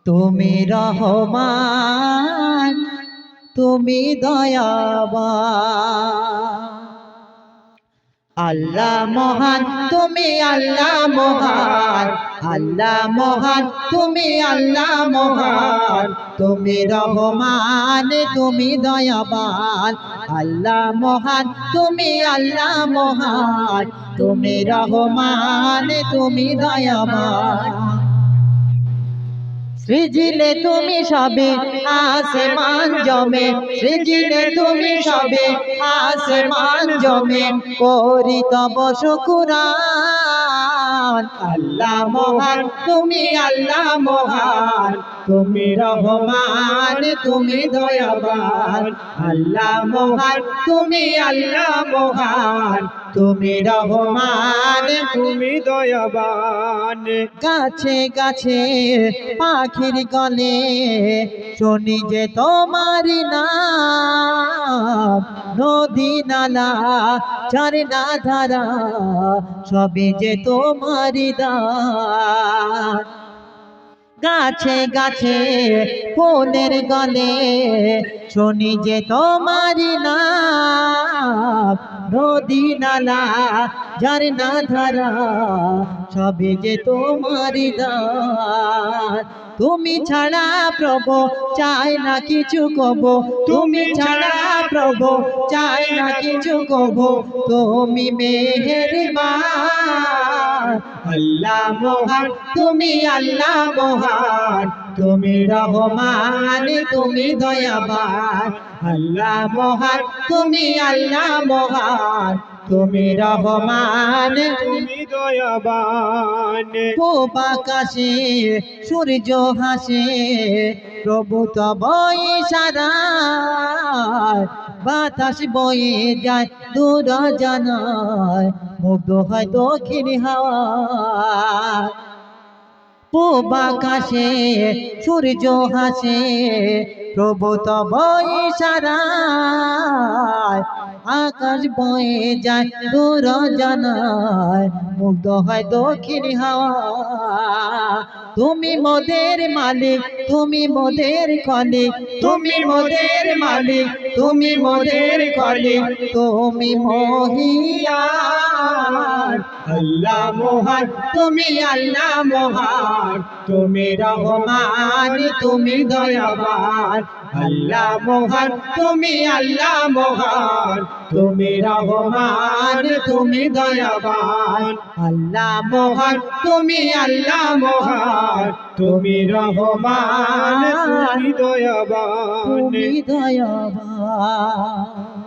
তুমি রহমান, তুমি দয়াবান। আল্লাহ মহান, তুমি আল্লাহ মহান, আল্লাহ মহান, তুমি আল্লাহ মহান। তুমি রহমান, তুমি দয়াবান। আল্লাহ মহান, তুমি আল্লাহ মহান। তুমি রহমান, তুমি দয়াবান। সৃজিলে তুমি সবে আসমান জমে, সৃজিলে তুমি সবে আসমান জমে, করি তব শুকরান। আল্লাহ মহান, তুমি আল্লাহ মহান। তুমি রহমান, তুমি দয়াবান। আল্লাহ মহান, তুমি আল্লাহ মহান। তুমি রহমান, তুমি দয়াবান। গাছে গাছে পাখির গলে শুনি যে তোমার নাম, নদী নালা ঝরনা ধারা সবই যে তোমার দান। গাছে গাছে ফুলের গলে শুনি যে তোমার নাম, নদী নালা ঝরনা ধারা সবে যে তোমার দান। তুমি ছাড়া প্রভু চাই না কিছু কব, তুমি ছাড়া প্রভু চাই না কিছু কব। তুমি মেহেরবান। আল্লাহ মহান, তুমি আল্লাহ মহান। তুমি রহমান, তুমি দয়াবান। আল্লাহ মহান, তুমি আল্লাহ মহান। তুমি রহমান, তুমি দয়াবান। পূব আকাশে সূর্য হাসে, প্রভু তব ইশারায় বাতাস বয়ে যায় দূর জানায়, মুগ্ধ হয় দক্ষিণ হাওয়া। পূব আকাশে সূর্য হাসে, প্রভু তব ইশারায় আকাশ বয়ে যায় দূর জানায়, মুগ্ধ হয় দক্ষিণ হাওয়া। তুমি মোদের মালিক, তুমি মোদের খলিক, তুমি মোদের মালিক, তুমি মোদের খলিক, তুমি মহিয়ান। আল্লাহ মহান, তুমি আল্লাহ মহান। তুমি রহমান, তুমি দয়াবান। আল্লাহ মহান, তুমি আল্লাহ মহান। তুমি রহমান, তুমি দয়াবান। আল্লাহ মহান, তুমি আল্লাহ মহান। তুমি রহমান, তুমি দয়াবান। তুমি দয়াবান।